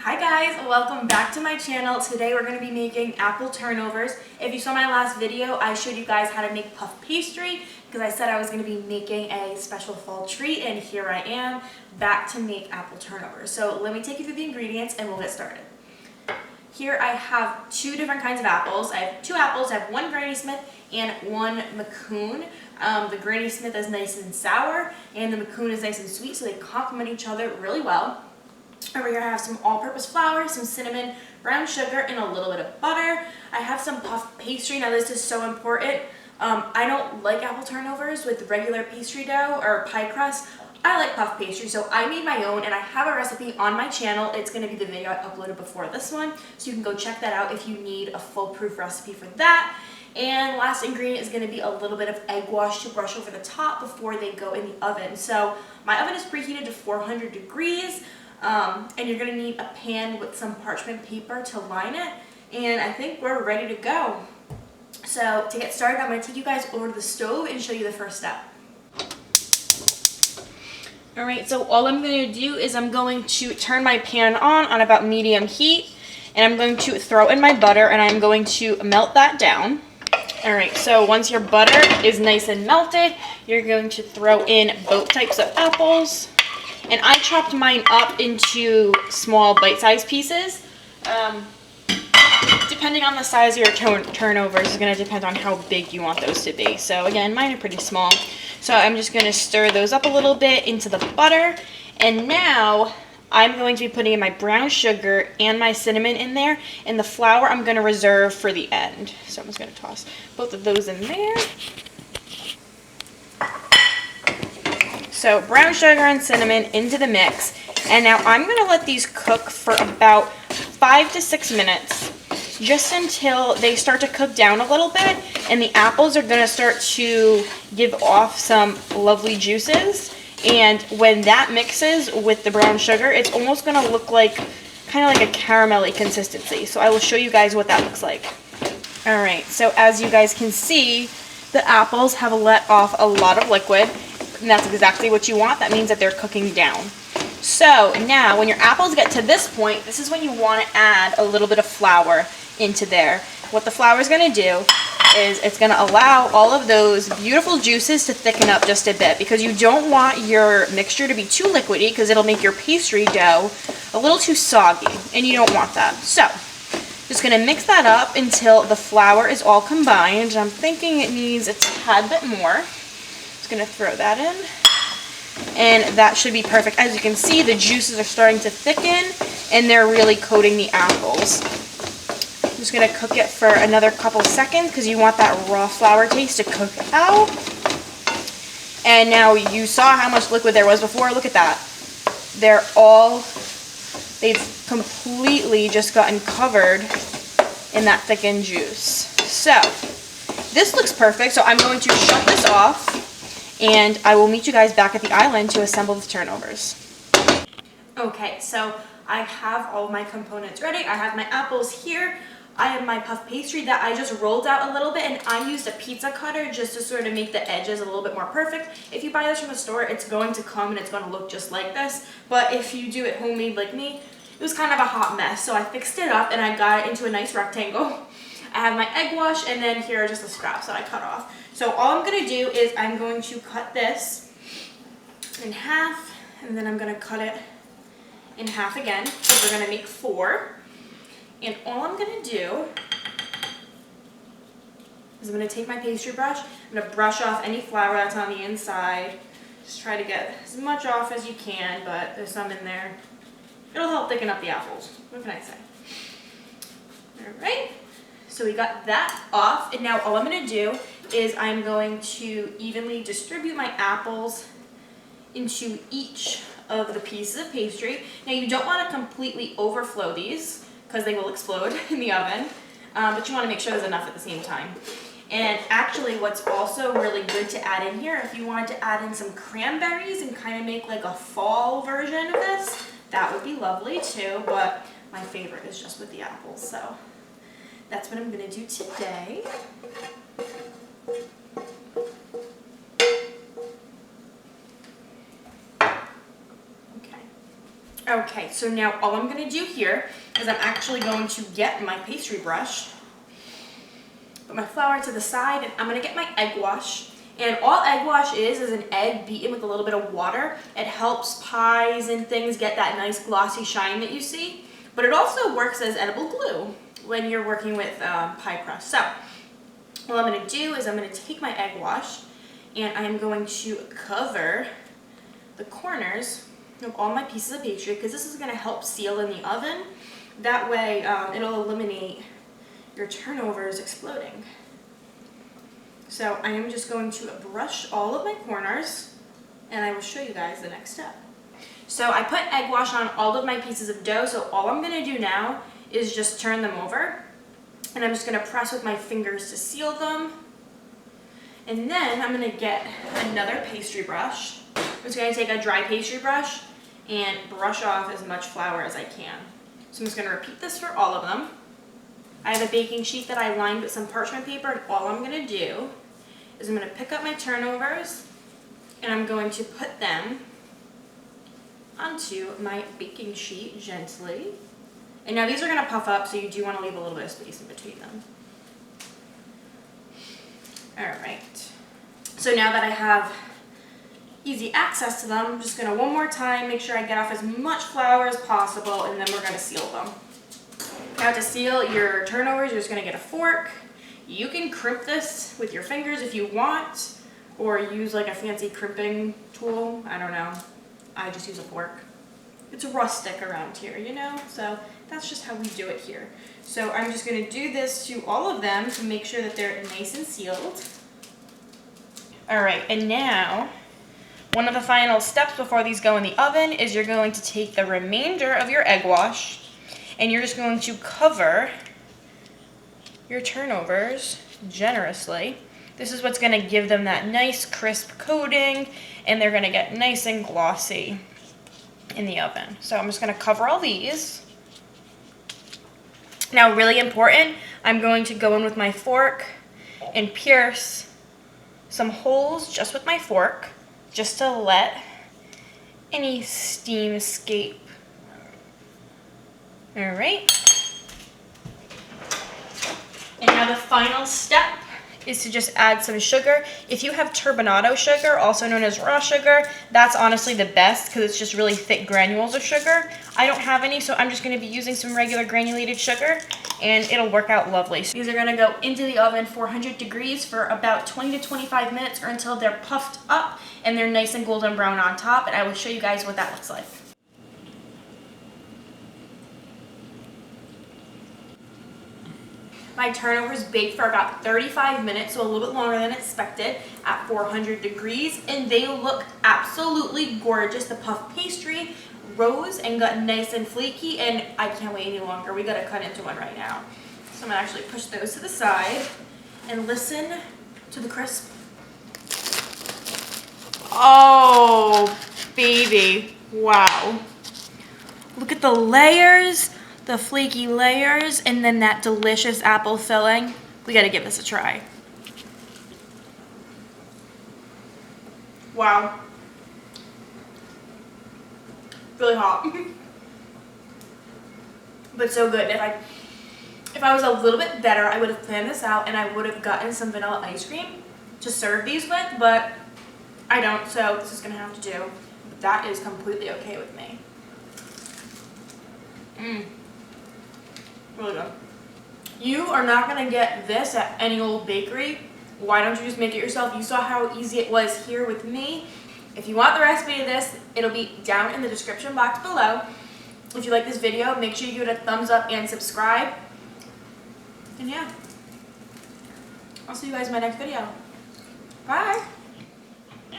Hi guys, welcome back to my channel. Today we're going to be making apple turnovers. If you saw my last video, I showed you guys how to make puff pastry because I said I was going to be making a special fall treat, and here I am back to make apple turnovers. So let me take you through the ingredients and we'll get started. Here I have two different kinds of apples. I have two apples. I have one Granny Smith and one McCoon. The Granny Smith is nice and sour and the McCoon is nice and sweet, so they complement each other really well. Over here I have some all-purpose flour, some cinnamon, brown sugar, and a little bit of butter. I have some puff pastry. Now this is so important. I don't like apple turnovers with regular pastry dough or pie crust. I like puff pastry, so I made my own, and I have a recipe on my channel. It's going to be the video I uploaded before this one, so you can go check that out if you need a foolproof recipe for that. And last ingredient is going to be a little bit of egg wash to brush over the top before they go in the oven. So my oven is preheated to 400 degrees. And you're going to need a pan with some parchment paper to line it, and I think we're ready to go. So to get started, I'm going to take you guys over to the stove and show you the first step. Alright, so all I'm going to do is I'm going to turn my pan on about medium heat, and I'm going to throw in my butter, and I'm going to melt that down. Alright, so once your butter is nice and melted, you're going to throw in both types of apples. And I chopped mine up into small bite-sized pieces. Depending on the size of your turnovers, is going to depend on how big you want those to be. So again, mine are pretty small. So I'm just going to stir those up a little bit into the butter. And now I'm going to be putting in my brown sugar and my cinnamon in there. And the flour I'm going to reserve for the end. So I'm just going to toss both of those in there. So brown sugar and cinnamon into the mix, and now I'm going to let these cook for about 5 to 6 minutes, just until they start to cook down a little bit and the apples are going to start to give off some lovely juices. And when that mixes with the brown sugar, it's almost going to look like kind of like a caramelly consistency. So I will show you guys what that looks like. Alright, so as you guys can see, the apples have let off a lot of liquid. And that's exactly what you want. That means that they're cooking down. So now when your apples get to this point, this is when you want to add a little bit of flour into there. What the flour is going to do is it's going to allow all of those beautiful juices to thicken up just a bit, because you don't want your mixture to be too liquidy because it'll make your pastry dough a little too soggy, and you don't want that. So just going to mix that up until the flour is all combined. I'm thinking it needs a tad bit more. Going to throw that in, and that should be perfect. As you can see, the juices are starting to thicken and they're really coating the apples. I'm just going to cook it for another couple seconds because you want that raw flour taste to cook out. And now you saw how much liquid there was before. Look at that. They've completely just gotten covered in that thickened juice. So this looks perfect, so I'm going to shut this off. And I will meet you guys back at the island to assemble the turnovers. Okay, so I have all my components ready. I have my apples here. I have my puff pastry that I just rolled out a little bit, and I used a pizza cutter just to sort of make the edges a little bit more perfect. If you buy this from the store, it's going to come and it's going to look just like this. But if you do it homemade like me, it was kind of a hot mess. So I fixed it up and I got it into a nice rectangle. I have my egg wash, and then here are just the scraps that I cut off. So all I'm going to do is I'm going to cut this in half, and then I'm going to cut it in half again, because we're going to make 4. And all I'm going to do is I'm going to take my pastry brush, I'm going to brush off any flour that's on the inside. Just try to get as much off as you can, but there's some in there. It'll help thicken up the apples. What can I say? Alright. So we got that off, and now all I'm going to do is I'm going to evenly distribute my apples into each of the pieces of pastry. Now you don't want to completely overflow these because they will explode in the oven, but you want to make sure there's enough at the same time. And actually what's also really good to add in here, if you wanted to add in some cranberries and kind of make like a fall version of this, that would be lovely too, but my favorite is just with the apples. So that's what I'm going to do today. Okay. Okay, so now all I'm gonna do here is I'm actually going to get my pastry brush, put my flour to the side, and I'm gonna get my egg wash. And all egg wash is an egg beaten with a little bit of water. It helps pies and things get that nice glossy shine that you see. But it also works as edible glue when you're working with pie crust. So what I'm gonna do is I'm gonna take my egg wash and I am going to cover the corners of all my pieces of pastry because this is gonna help seal in the oven. That way it'll eliminate your turnovers exploding. So I am just going to brush all of my corners and I will show you guys the next step. So I put egg wash on all of my pieces of dough, so all I'm gonna do now is just turn them over and I'm just gonna press with my fingers to seal them. And then I'm gonna get another pastry brush. I'm just gonna take a dry pastry brush and brush off as much flour as I can. So I'm just gonna repeat this for all of them. I have a baking sheet that I lined with some parchment paper, and all I'm gonna do is I'm gonna pick up my turnovers and I'm going to put them onto my baking sheet gently. And now these are gonna puff up, so you do wanna leave a little bit of space in between them. All right. So now that I have easy access to them, I'm just gonna one more time make sure I get off as much flour as possible, and then we're gonna seal them. Now to seal your turnovers, you're just gonna get a fork. You can crimp this with your fingers if you want, or use like a fancy crimping tool. I don't know. I just use a fork. It's rustic around here, you know? So that's just how we do it here. So I'm just gonna do this to all of them to make sure that they're nice and sealed. All right, and now, one of the final steps before these go in the oven is you're going to take the remainder of your egg wash and you're just going to cover your turnovers generously. This is what's gonna give them that nice crisp coating, and they're gonna get nice and glossy in the oven. So I'm just gonna cover all these. Now, really important, I'm going to go in with my fork and pierce some holes just with my fork, just to let any steam escape. All right. And now the final step is to just add some sugar. If you have turbinado sugar, also known as raw sugar, that's honestly the best because it's just really thick granules of sugar. I don't have any, so I'm just gonna be using some regular granulated sugar and it'll work out lovely. So these are gonna go into the oven 400 degrees for about 20 to 25 minutes or until they're puffed up and they're nice and golden brown on top, and I will show you guys what that looks like. My turnovers baked for about 35 minutes, so a little bit longer than expected at 400 degrees, and they look absolutely gorgeous. The puff pastry rose and got nice and flaky, and I can't wait any longer. We gotta cut into one right now. So I'm gonna actually push those to the side and listen to the crisp. Oh, baby, wow. Look at the layers. The flaky layers, and then that delicious apple filling. We gotta give this a try. Wow. Really hot. But so good. If I was a little bit better, I would have planned this out and I would have gotten some vanilla ice cream to serve these with, but I don't, so this is gonna have to do. But that is completely okay with me. Really good. You are not gonna get this at any old bakery. Why don't you just make it yourself? You saw how easy it was here with me. If you want the recipe of this, it'll be down in the description box below. If you like this video, make sure you give it a thumbs up and subscribe. And yeah, I'll see you guys in my next video. Bye.